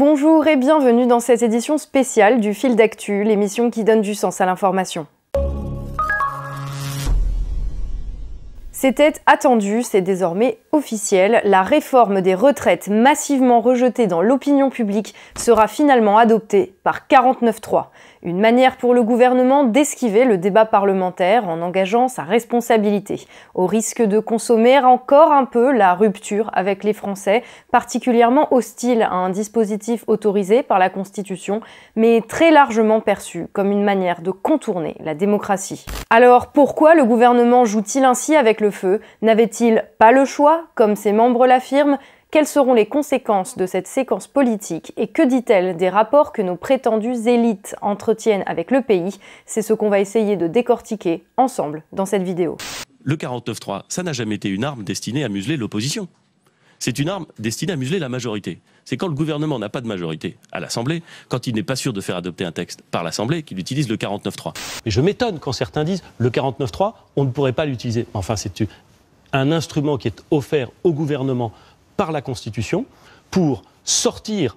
Bonjour et bienvenue dans cette édition spéciale du Fil d'actu, l'émission qui donne du sens à l'information. C'était attendu, c'est désormais officiel. La réforme des retraites massivement rejetée dans l'opinion publique sera finalement adoptée par 49.3. Une manière pour le gouvernement d'esquiver le débat parlementaire en engageant sa responsabilité, au risque de consommer encore un peu la rupture avec les Français, particulièrement hostiles à un dispositif autorisé par la Constitution, mais très largement perçu comme une manière de contourner la démocratie. Alors pourquoi le gouvernement joue-t-il ainsi avec le feu? N'avait-il pas le choix, comme ses membres l'affirment? Quelles seront les conséquences de cette séquence politique et que dit-elle des rapports que nos prétendues élites entretiennent avec le pays? C'est ce qu'on va essayer de décortiquer ensemble dans cette vidéo. Le 49.3, ça n'a jamais été une arme destinée à museler l'opposition. C'est une arme destinée à museler la majorité. C'est quand le gouvernement n'a pas de majorité à l'Assemblée, quand il n'est pas sûr de faire adopter un texte par l'Assemblée, qu'il utilise le 49.3. Mais je m'étonne quand certains disent le 49.3, on ne pourrait pas l'utiliser. Enfin, c'est un instrument qui est offert au gouvernement par la Constitution pour sortir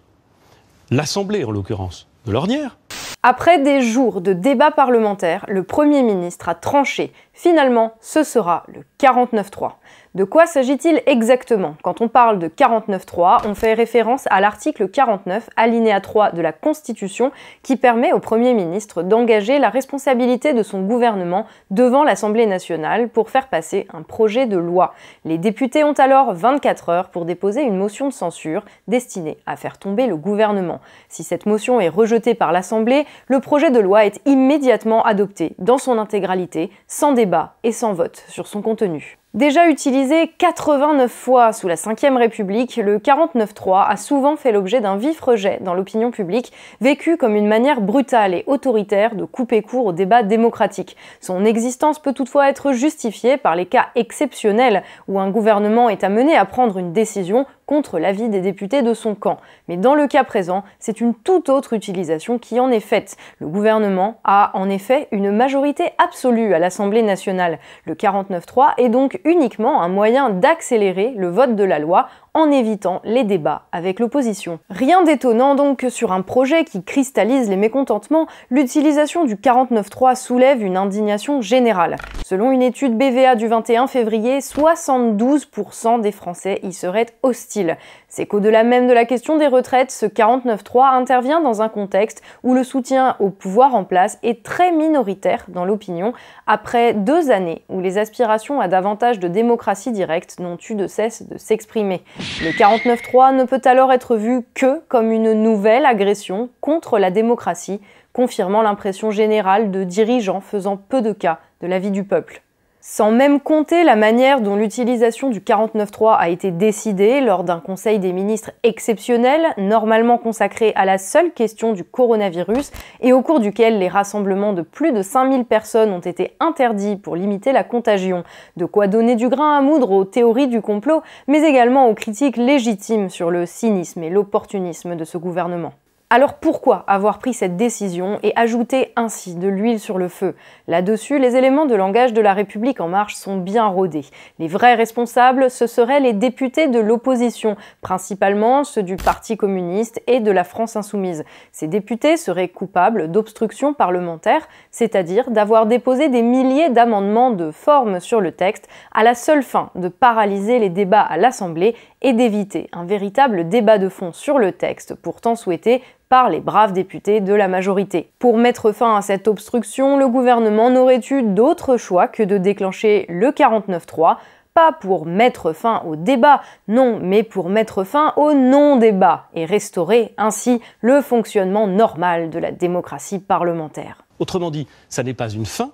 l'Assemblée, en l'occurrence, de l'ornière. Après des jours de débats parlementaires, le Premier ministre a tranché. Finalement, ce sera le 49.3. De quoi s'agit-il exactement? Quand on parle de 49.3, on fait référence à l'article 49, alinéa 3 de la Constitution, qui permet au Premier ministre d'engager la responsabilité de son gouvernement devant l'Assemblée nationale pour faire passer un projet de loi. Les députés ont alors 24 heures pour déposer une motion de censure destinée à faire tomber le gouvernement. Si cette motion est rejetée par l'Assemblée, le projet de loi est immédiatement adopté dans son intégralité, sans débat et sans vote sur son contenu. Déjà utilisé 89 fois sous la Ve République, le 49.3 a souvent fait l'objet d'un vif rejet dans l'opinion publique, vécu comme une manière brutale et autoritaire de couper court au débat démocratique. Son existence peut toutefois être justifiée par les cas exceptionnels où un gouvernement est amené à prendre une décision contre l'avis des députés de son camp. Mais dans le cas présent, c'est une toute autre utilisation qui en est faite. Le gouvernement a en effet une majorité absolue à l'Assemblée nationale. Le 49.3 est donc uniquement un moyen d'accélérer le vote de la loi en évitant les débats avec l'opposition. Rien d'étonnant donc que sur un projet qui cristallise les mécontentements, l'utilisation du 49.3 soulève une indignation générale. Selon une étude BVA du 21 février, 72% des Français y seraient hostiles. C'est qu'au-delà même de la question des retraites, ce 49.3 intervient dans un contexte où le soutien au pouvoir en place est très minoritaire dans l'opinion, après 2 années où les aspirations à davantage de démocratie directe n'ont eu de cesse de s'exprimer. Le 49.3 ne peut alors être vu que comme une nouvelle agression contre la démocratie, confirmant l'impression générale de dirigeants faisant peu de cas de l'avis du peuple. Sans même compter la manière dont l'utilisation du 49.3 a été décidée lors d'un conseil des ministres exceptionnel, normalement consacré à la seule question du coronavirus et au cours duquel les rassemblements de plus de 5000 personnes ont été interdits pour limiter la contagion. De quoi donner du grain à moudre aux théories du complot, mais également aux critiques légitimes sur le cynisme et l'opportunisme de ce gouvernement. Alors pourquoi avoir pris cette décision et ajouter ainsi de l'huile sur le feu? Là-dessus, les éléments de langage de La République En Marche sont bien rodés. Les vrais responsables, ce seraient les députés de l'opposition, principalement ceux du Parti communiste et de la France insoumise. Ces députés seraient coupables d'obstruction parlementaire, c'est-à-dire d'avoir déposé des milliers d'amendements de forme sur le texte à la seule fin de paralyser les débats à l'Assemblée et d'éviter un véritable débat de fond sur le texte, pourtant souhaité par les braves députés de la majorité. Pour mettre fin à cette obstruction, le gouvernement n'aurait eu d'autre choix que de déclencher le 49.3, pas pour mettre fin au débat, non, mais pour mettre fin au non-débat et restaurer ainsi le fonctionnement normal de la démocratie parlementaire. Autrement dit, ça n'est pas une fin,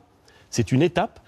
c'est une étape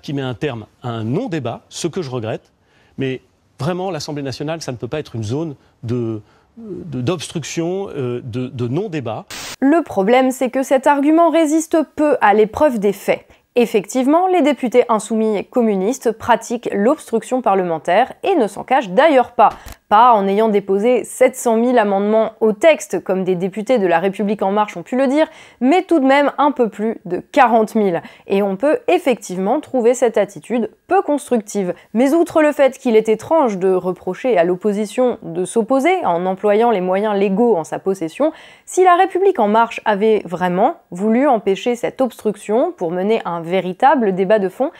qui met un terme à un non-débat, ce que je regrette, mais vraiment, l'Assemblée nationale, ça ne peut pas être une zone d'obstruction, de non-débat. Le problème, c'est que cet argument résiste peu à l'épreuve des faits. Effectivement, les députés insoumis et communistes pratiquent l'obstruction parlementaire et ne s'en cachent d'ailleurs pas. Pas en ayant déposé 700 000 amendements au texte, comme des députés de La République En Marche ont pu le dire, mais tout de même un peu plus de 40 000. Et on peut effectivement trouver cette attitude peu constructive. Mais outre le fait qu'il est étrange de reprocher à l'opposition de s'opposer en employant les moyens légaux en sa possession, si La République En Marche avait vraiment voulu empêcher cette obstruction pour mener un véritable débat de fond,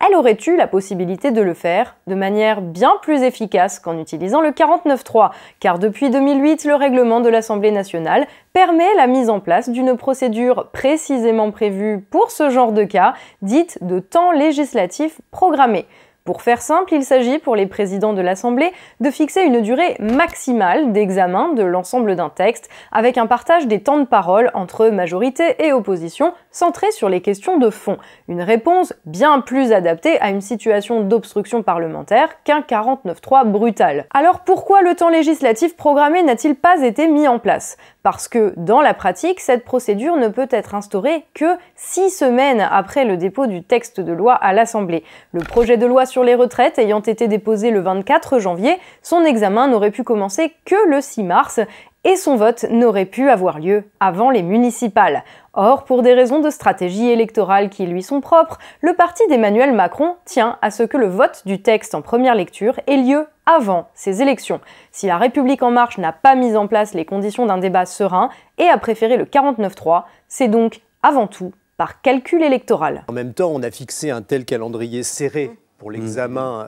elle aurait eu la possibilité de le faire de manière bien plus efficace qu'en utilisant le 49.3, car depuis 2008, le règlement de l'Assemblée nationale permet la mise en place d'une procédure précisément prévue pour ce genre de cas, dite de temps législatif programmé. Pour faire simple, il s'agit pour les présidents de l'Assemblée de fixer une durée maximale d'examen de l'ensemble d'un texte, avec un partage des temps de parole entre majorité et opposition, centré sur les questions de fond. Une réponse bien plus adaptée à une situation d'obstruction parlementaire qu'un 49.3 brutal. Alors pourquoi le temps législatif programmé n'a-t-il pas été mis en place ? Parce que, dans la pratique, cette procédure ne peut être instaurée que 6 semaines après le dépôt du texte de loi à l'Assemblée. Le projet de loi sur les retraites ayant été déposé le 24 janvier, son examen n'aurait pu commencer que le 6 mars, et son vote n'aurait pu avoir lieu avant les municipales. Or, pour des raisons de stratégie électorale qui lui sont propres, le parti d'Emmanuel Macron tient à ce que le vote du texte en première lecture ait lieu avant ces élections. Si La République En Marche n'a pas mis en place les conditions d'un débat serein et a préféré le 49.3, c'est donc avant tout par calcul électoral. En même temps, on a fixé un tel calendrier serré pour l'examen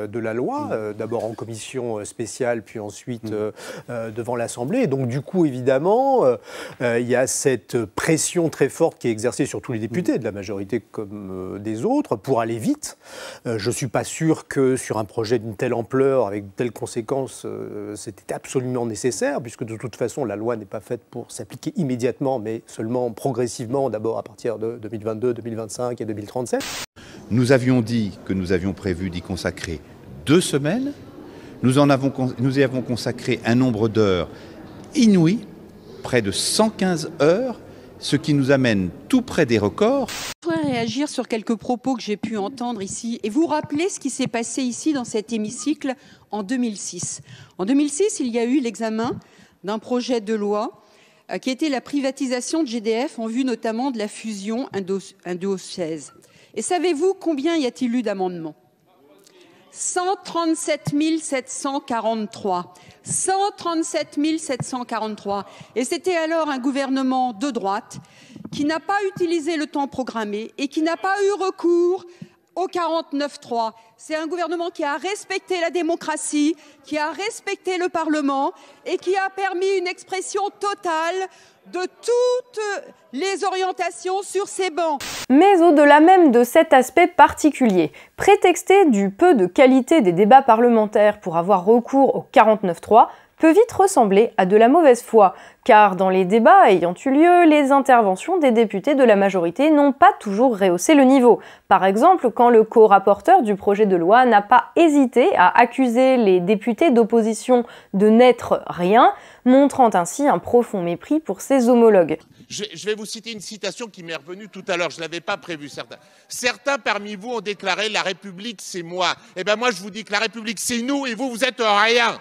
de la loi, d'abord en commission spéciale, puis ensuite devant l'Assemblée. Et donc du coup, évidemment, il y a cette pression très forte qui est exercée sur tous les députés, de la majorité comme des autres, pour aller vite. Je ne suis pas sûr que sur un projet d'une telle ampleur, avec de telles conséquences, c'était absolument nécessaire, puisque de toute façon, la loi n'est pas faite pour s'appliquer immédiatement, mais seulement progressivement, d'abord à partir de 2022, 2025 et 2037. Nous avions dit que nous avions prévu d'y consacrer 2 semaines. Nous y avons consacré un nombre d'heures inouï, près de 115 heures, ce qui nous amène tout près des records. Je voudrais réagir sur quelques propos que j'ai pu entendre ici et vous rappeler ce qui s'est passé ici dans cet hémicycle en 2006. En 2006, il y a eu l'examen d'un projet de loi qui était la privatisation de GDF en vue notamment de la fusion Indo-Suez. Et savez-vous combien y a-t-il eu d'amendements ? 137 743. 137 743. Et c'était alors un gouvernement de droite qui n'a pas utilisé le temps programmé et qui n'a pas eu recours au 49.3. C'est un gouvernement qui a respecté la démocratie, qui a respecté le Parlement et qui a permis une expression totale de toutes les orientations sur ces bancs. Mais au-delà même de cet aspect particulier, prétexter du peu de qualité des débats parlementaires pour avoir recours au 49.3 peut vite ressembler à de la mauvaise foi, car dans les débats ayant eu lieu, les interventions des députés de la majorité n'ont pas toujours rehaussé le niveau. Par exemple, quand le co-rapporteur du projet de loi n'a pas hésité à accuser les députés d'opposition de n'être rien, montrant ainsi un profond mépris pour ses homologues. Je vais vous citer une citation qui m'est revenue tout à l'heure, je ne l'avais pas prévue. Certains parmi vous ont déclaré « La République, c'est moi ». Eh bien moi, je vous dis que la République, c'est nous et vous, vous êtes rien.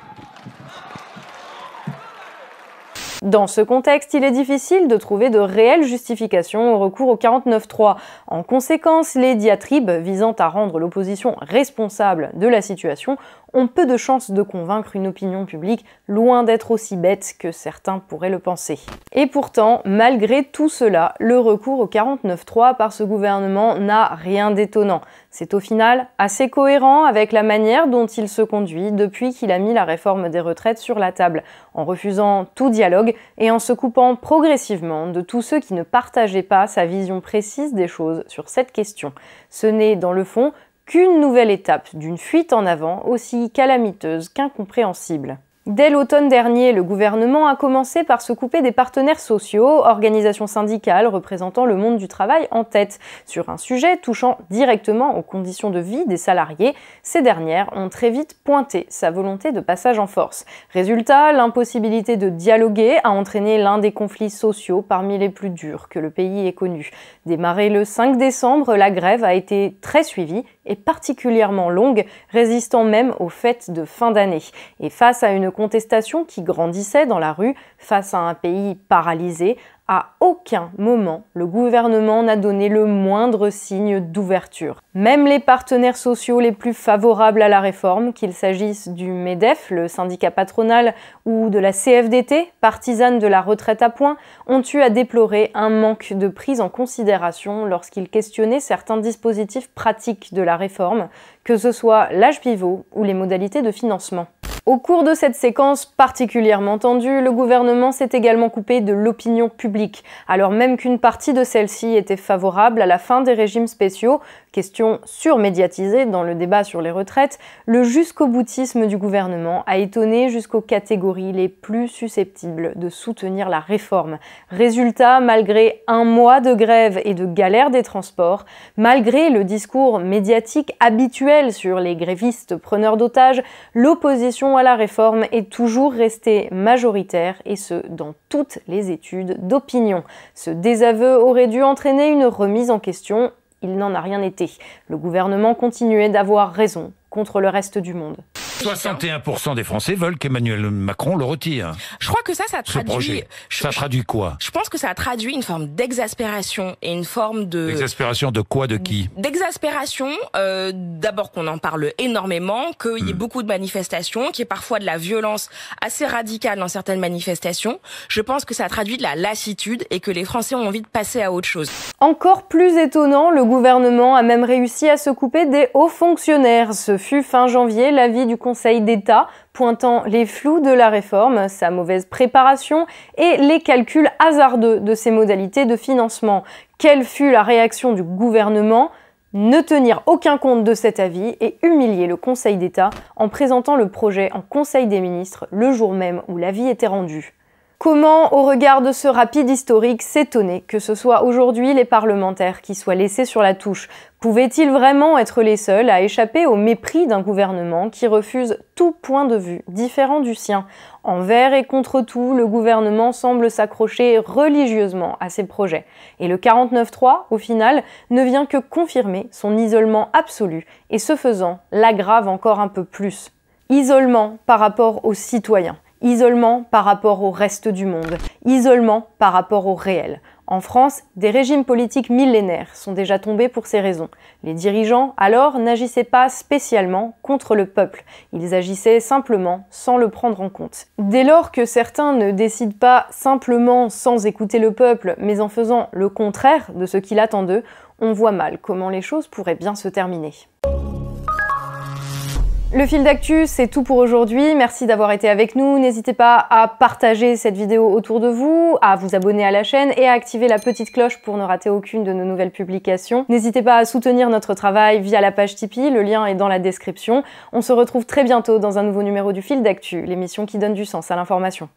Dans ce contexte, il est difficile de trouver de réelles justifications au recours au 49.3. En conséquence, les diatribes visant à rendre l'opposition responsable de la situation ont peu de chances de convaincre une opinion publique loin d'être aussi bête que certains pourraient le penser. Et pourtant, malgré tout cela, le recours au 49.3 par ce gouvernement n'a rien d'étonnant. C'est au final assez cohérent avec la manière dont il se conduit depuis qu'il a mis la réforme des retraites sur la table, en refusant tout dialogue et en se coupant progressivement de tous ceux qui ne partageaient pas sa vision précise des choses sur cette question. Ce n'est, dans le fond, qu'une nouvelle étape d'une fuite en avant aussi calamiteuse qu'incompréhensible. Dès l'automne dernier, le gouvernement a commencé par se couper des partenaires sociaux, organisations syndicales représentant le monde du travail en tête. Sur un sujet touchant directement aux conditions de vie des salariés, ces dernières ont très vite pointé sa volonté de passage en force. Résultat, l'impossibilité de dialoguer a entraîné l'un des conflits sociaux parmi les plus durs que le pays ait connus. Démarrée le 5 décembre, la grève a été très suivie est particulièrement longue, résistant même aux fêtes de fin d'année. Et face à une contestation qui grandissait dans la rue, face à un pays paralysé, à aucun moment, le gouvernement n'a donné le moindre signe d'ouverture. Même les partenaires sociaux les plus favorables à la réforme, qu'il s'agisse du MEDEF, le syndicat patronal, ou de la CFDT, partisane de la retraite à points, ont eu à déplorer un manque de prise en considération lorsqu'ils questionnaient certains dispositifs pratiques de la réforme, que ce soit l'âge pivot ou les modalités de financement. Au cours de cette séquence particulièrement tendue, le gouvernement s'est également coupé de l'opinion publique, alors même qu'une partie de celle-ci était favorable à la fin des régimes spéciaux, question surmédiatisée dans le débat sur les retraites. Le jusqu'au-boutisme du gouvernement a étonné jusqu'aux catégories les plus susceptibles de soutenir la réforme. Résultat, malgré un mois de grève et de galère des transports, malgré le discours médiatique habituel sur les grévistes preneurs d'otages, l'opposition à la réforme est toujours restée majoritaire, et ce, dans toutes les études d'opinion. Ce désaveu aurait dû entraîner une remise en question. Il n'en a rien été. Le gouvernement continuait d'avoir raison contre le reste du monde. 61% des Français veulent qu'Emmanuel Macron le retire. Je crois que ça traduit... Ce projet, ça traduit quoi? Je pense que ça traduit une forme d'exaspération et une forme de... Exaspération de quoi, de qui? D'exaspération, d'abord qu'on en parle énormément, qu'il y ait beaucoup de manifestations, qu'il y ait parfois de la violence assez radicale dans certaines manifestations. Je pense que ça traduit de la lassitude et que les Français ont envie de passer à autre chose. Encore plus étonnant, le gouvernement a même réussi à se couper des hauts fonctionnaires. Ce fut fin janvier l'avis du Conseil d'État pointant les flous de la réforme, sa mauvaise préparation et les calculs hasardeux de ses modalités de financement. Quelle fut la réaction du gouvernement ? Ne tenir aucun compte de cet avis et humilier le Conseil d'État en présentant le projet en Conseil des ministres le jour même où l'avis était rendu. Comment, au regard de ce rapide historique, s'étonner que ce soit aujourd'hui les parlementaires qui soient laissés sur la touche? Pouvaient-ils vraiment être les seuls à échapper au mépris d'un gouvernement qui refuse tout point de vue différent du sien? Envers et contre tout, le gouvernement semble s'accrocher religieusement à ses projets. Et le 49.3, au final, ne vient que confirmer son isolement absolu et, ce faisant, l'aggrave encore un peu plus. Isolement par rapport aux citoyens. Isolement par rapport au reste du monde, isolement par rapport au réel. En France, des régimes politiques millénaires sont déjà tombés pour ces raisons. Les dirigeants, alors, n'agissaient pas spécialement contre le peuple. Ils agissaient simplement sans le prendre en compte. Dès lors que certains ne décident pas simplement sans écouter le peuple, mais en faisant le contraire de ce qu'il attend d'eux, on voit mal comment les choses pourraient bien se terminer. Le fil d'actu, c'est tout pour aujourd'hui. Merci d'avoir été avec nous. N'hésitez pas à partager cette vidéo autour de vous, à vous abonner à la chaîne et à activer la petite cloche pour ne rater aucune de nos nouvelles publications. N'hésitez pas à soutenir notre travail via la page Tipeee, le lien est dans la description. On se retrouve très bientôt dans un nouveau numéro du fil d'actu, l'émission qui donne du sens à l'information.